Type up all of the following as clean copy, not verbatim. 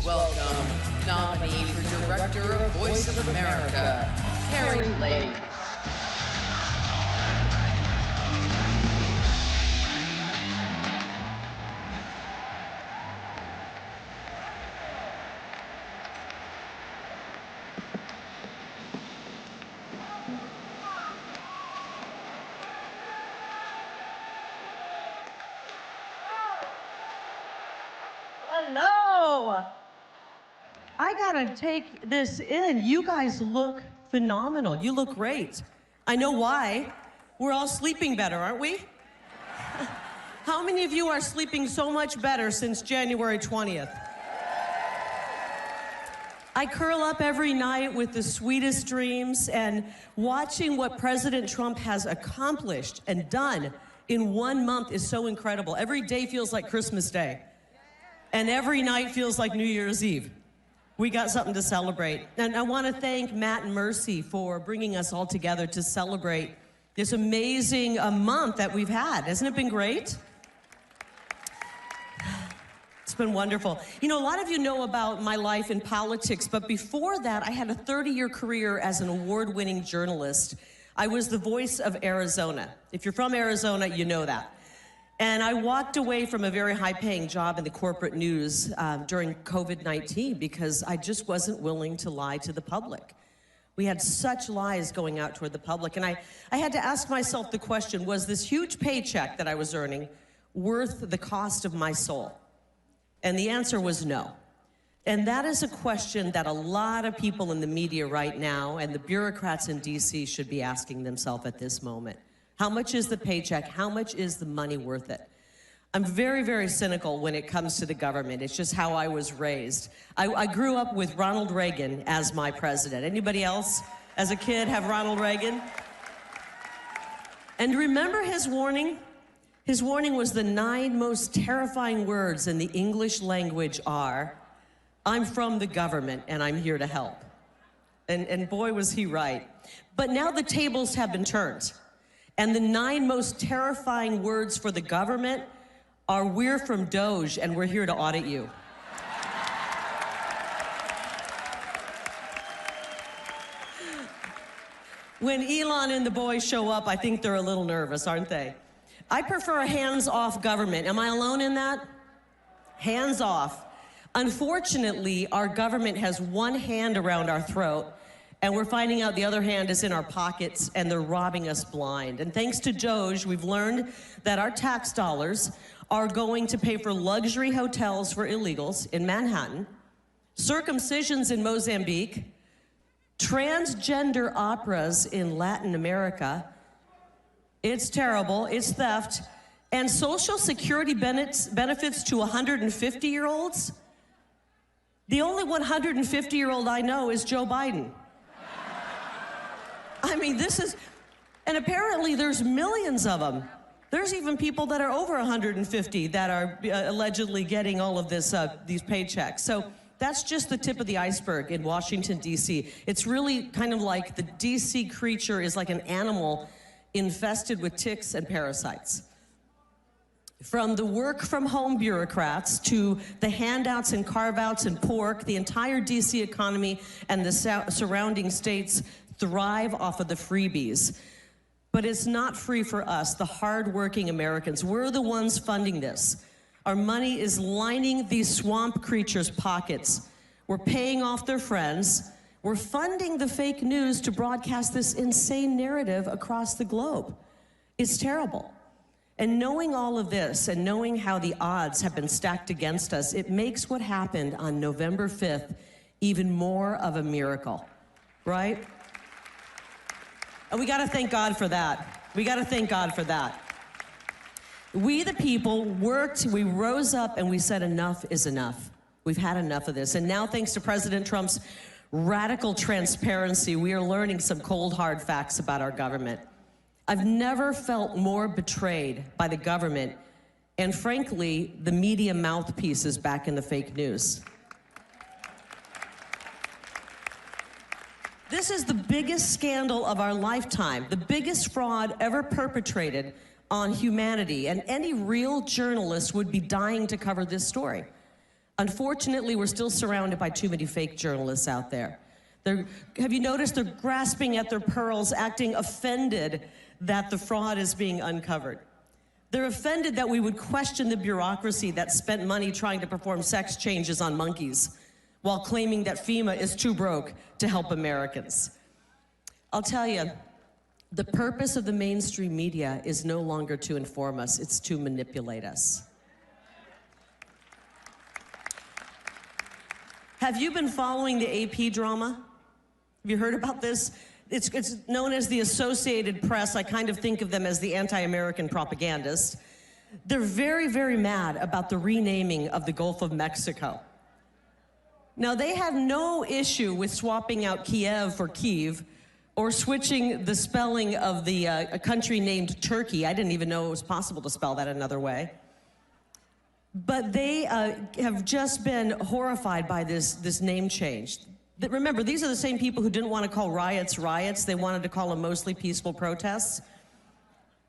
welcome nominee for Director of Voice of America, Kari. Hello. I gotta take this in. You guys look phenomenal. You look great. I know why. We're all sleeping better, aren't we? How many of you are sleeping so much better since January 20th? I curl up every night with the sweetest dreams, and watching what President Trump has accomplished and done in 1 month is so incredible. Every day feels like Christmas Day. And every night feels like New Year's Eve. We got something to celebrate. And I want to thank Matt and Mercy for bringing us all together to celebrate this amazing month that we've had. Hasn't it been great? It's been wonderful. You know, a lot of you know about my life in politics, but before that, I had a 30-year career as an award-winning journalist. I was the voice of Arizona. If you're from Arizona, you know that. And I walked away from a very high-paying job in the corporate news during COVID-19 because I just wasn't willing to lie to the public. We had such lies going out toward the public. And I had to ask myself the question, was this huge paycheck that I was earning worth the cost of my soul? And the answer was no. And that is a question that a lot of people in the media right now and the bureaucrats in DC should be asking themselves at this moment. How much is the paycheck? How much is the money worth it? I'm very, very cynical when it comes to the government. It's just how I was raised. I grew up with Ronald Reagan as my president. Anybody else as a kid have Ronald Reagan? And remember his warning? His warning was the 9 most terrifying words in the English language are, "I'm from the government and I'm here to help." And boy, was he right. But now the tables have been turned. And the 9 most terrifying words for the government are, "We're from Doge and we're here to audit you." When Elon and the boys show up, I think they're a little nervous, aren't they? I prefer a hands-off government. Am I alone in that? Hands off. Unfortunately, our government has one hand around our throat, and we're finding out the other hand is in our pockets, and they're robbing us blind. And thanks to Doge, we've learned that our tax dollars are going to pay for luxury hotels for illegals in Manhattan, circumcisions in Mozambique, transgender operas in Latin America. It's terrible, it's theft, and Social Security benefits to 150-year-olds. The only 150-year-old I know is Joe Biden. I mean, this is, and apparently there's millions of them. There's even people that are over 150 that are allegedly getting all of this, these paychecks. So that's just the tip of the iceberg in Washington, D.C. It's really kind of like the D.C. creature is like an animal infested with ticks and parasites. From the work-from-home bureaucrats to the handouts and carve-outs and pork, the entire D.C. economy and the surrounding states thrive off of the freebies. But it's not free for us, the hard-working Americans. We're the ones funding this. Our money is lining these swamp creatures' pockets. We're paying off their friends. We're funding the fake news to broadcast this insane narrative across the globe. It's terrible. And knowing all of this and knowing how the odds have been stacked against us, it makes what happened on November 5th even more of a miracle, right? And we gotta thank God for that. We gotta thank God for that. We, the people, worked, we rose up, and we said enough is enough. We've had enough of this. And now, thanks to President Trump's radical transparency, we are learning some cold, hard facts about our government. I've never felt more betrayed by the government and, frankly, the media mouthpieces back in the fake news. This is the biggest scandal of our lifetime, the biggest fraud ever perpetrated on humanity, and any real journalist would be dying to cover this story. Unfortunately, we're still surrounded by too many fake journalists out there. Have you noticed they're grasping at their pearls, acting offended that the fraud is being uncovered? They're offended that we would question the bureaucracy that spent money trying to perform sex changes on monkeys while claiming that FEMA is too broke to help Americans. I'll tell you, the purpose of the mainstream media is no longer to inform us, it's to manipulate us. Have you been following the AP drama? Have you heard about this? It's known as the Associated Press. I kind of think of them as the anti-American propagandists. They're very, very mad about the renaming of the Gulf of Mexico. Now, they have no issue with swapping out Kiev for Kyiv or switching the spelling of a country named Turkey. I didn't even know it was possible to spell that another way. But they have just been horrified by this name change. Remember, these are the same people who didn't want to call riots riots. They wanted to call them mostly peaceful protests.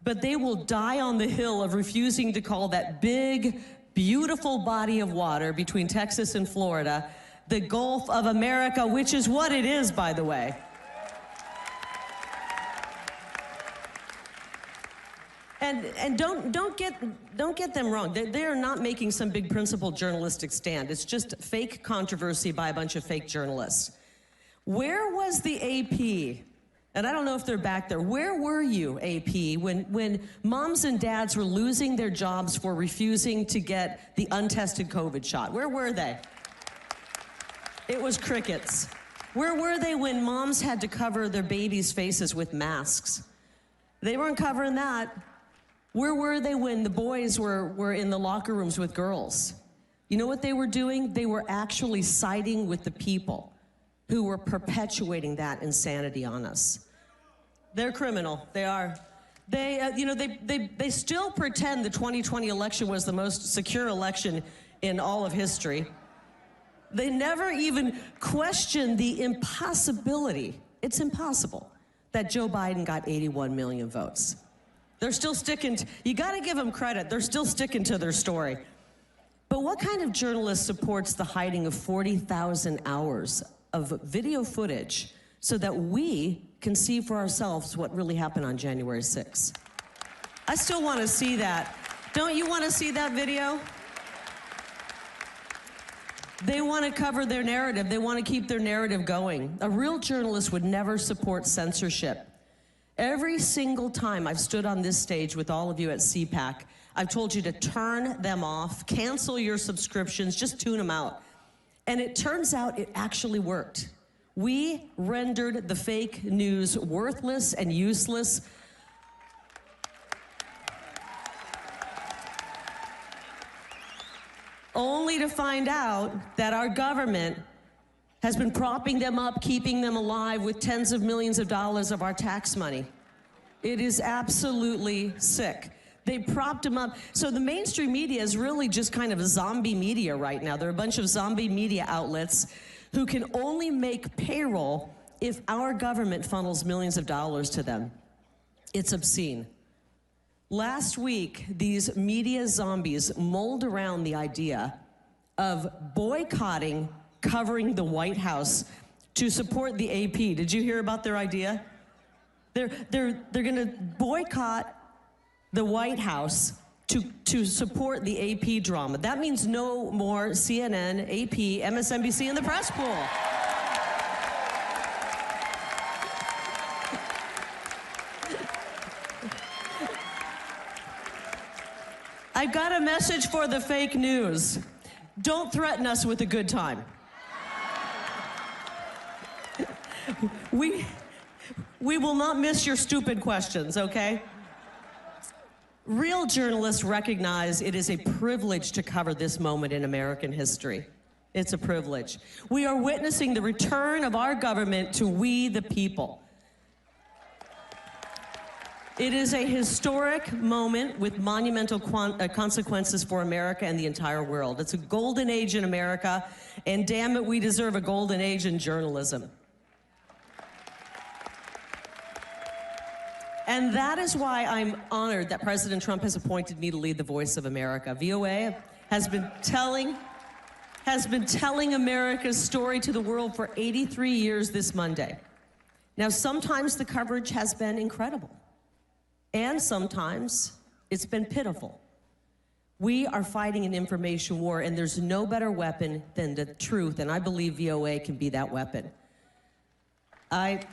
But they will die on the hill of refusing to call that big, beautiful body of water between Texas and Florida the Gulf of America, which is what it is, by the way. And don't get them wrong. They are not making some big principled journalistic stand. It's just fake controversy by a bunch of fake journalists. Where was the AP? And I don't know if they're back there. Where were you, AP, when moms and dads were losing their jobs for refusing to get the untested COVID shot? Where were they? It was crickets. Where were they when moms had to cover their babies' faces with masks? They weren't covering that. Where were they when the boys were in the locker rooms with girls? You know what they were doing? They were actually siding with the people who were perpetuating that insanity on us. They're criminal. They are. They still pretend the 2020 election was the most secure election in all of history. They never even questioned the impossibility. It's impossible that Joe Biden got 81 million votes. They're still sticking to, you gotta give them credit, they're still sticking to their story. But what kind of journalist supports the hiding of 40,000 hours of video footage so that we can see for ourselves what really happened on January 6th? I still wanna see that. Don't you wanna see that video? They wanna cover their narrative, they wanna keep their narrative going. A real journalist would never support censorship. Every single time I've stood on this stage with all of you at CPAC, I've told you to turn them off, cancel your subscriptions, just tune them out. And it turns out it actually worked. We rendered the fake news worthless and useless. Only to find out that our government has been propping them up, keeping them alive with tens of millions of dollars of our tax money. It is absolutely sick. They propped them up. So the mainstream media is really just kind of a zombie media right now. There are a bunch of zombie media outlets who can only make payroll if our government funnels millions of dollars to them. It's obscene. Last week, these media zombies mulled around the idea of boycotting covering the White House to support the AP. Did you hear about their idea? They're gonna boycott the White House to support the AP drama. That means no more CNN, AP, MSNBC in the press pool. I've got a message for the fake news. Don't threaten us with a good time. We will not miss your stupid questions, okay? Real journalists recognize it is a privilege to cover this moment in American history. It's a privilege. We are witnessing the return of our government to we the people. It is a historic moment with monumental consequences for America and the entire world. It's a golden age in America, and damn it, we deserve a golden age in journalism. And that is why I'm honored that President Trump has appointed me to lead the Voice of America. VOA has been telling has been telling America's story to the world for 83 years this Monday. Now, sometimes the coverage has been incredible, and sometimes it's been pitiful. We are fighting an information war, and there's no better weapon than the truth, and I believe VOA can be that weapon. I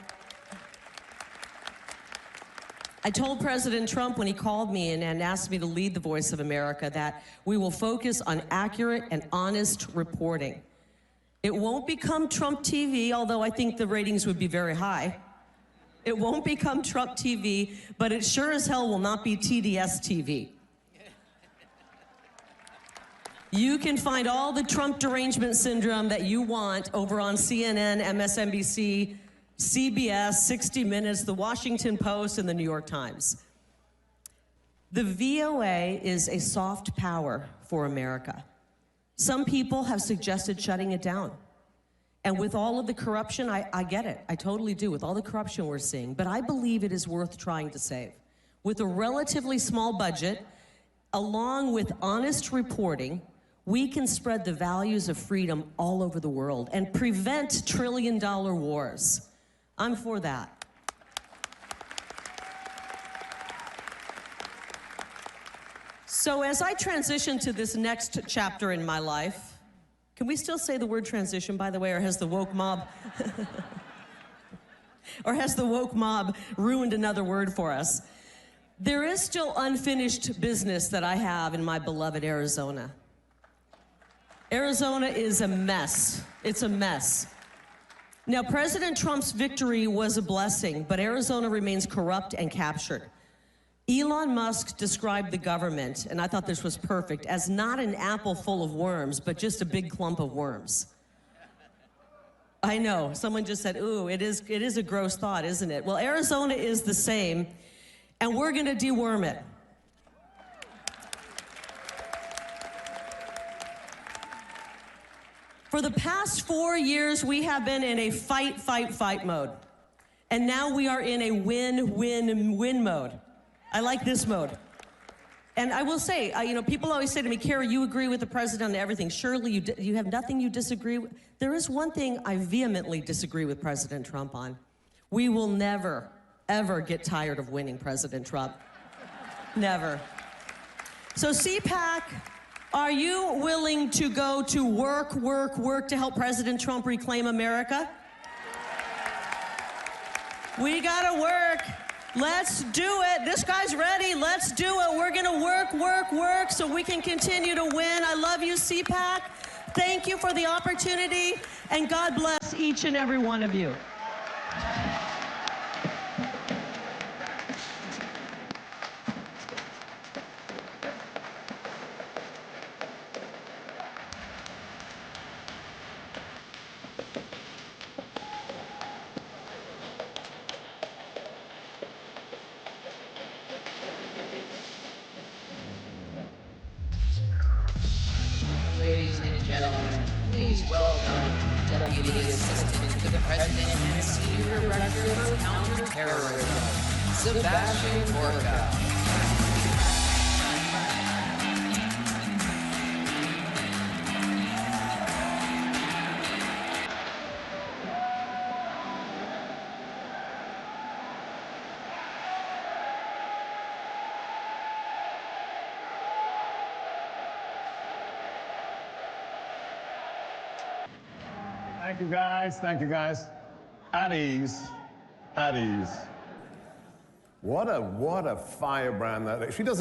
told President Trump when he called me and asked me to lead the Voice of America that we will focus on accurate and honest reporting. It won't become Trump TV, although I think the ratings would be very high. It won't become Trump TV, but it sure as hell will not be TDS TV. You can find all the Trump derangement syndrome that you want over on CNN, MSNBC, CBS, 60 Minutes, The Washington Post, and The New York Times. The VOA is a soft power for America. Some people have suggested shutting it down. And with all of the corruption, I get it. I totally do, with all the corruption we're seeing. But I believe it is worth trying to save. With a relatively small budget, along with honest reporting, we can spread the values of freedom all over the world and prevent trillion-dollar wars. I'm for that. So as I transition to this next chapter in my life, can we still say the word transition, by the way, or has the woke mob ruined another word for us? There is still unfinished business that I have in my beloved Arizona. Arizona is a mess. It's a mess. Now, President Trump's victory was a blessing, but Arizona remains corrupt and captured. Elon Musk described the government, and I thought this was perfect, as not an apple full of worms, but just a big clump of worms. I know, someone just said, ooh, it is a gross thought, isn't it? Well, Arizona is the same, and we're gonna deworm it. For the past 4 years, we have been in a fight mode. And now we are in a win mode. I like this mode. And I will say, people always say to me, Kari, you agree with the president on everything. Surely you have nothing you disagree with. There is one thing I vehemently disagree with President Trump on. We will never, ever get tired of winning President Trump. Never. So CPAC, are you willing to go to work to help President Trump reclaim America? We gotta work. Let's do it. This guy's ready. Let's do it. We're gonna work so we can continue to win. I love you, CPAC. Thank you for the opportunity, and God bless each and every one of you. Ladies and gentlemen, please welcome Deputy Assistant to the President and Senior Director for Counterterrorism, Sebastian Gorka. Thank you, guys. Thank you, guys. At ease. At ease. What a firebrand that is. She doesn't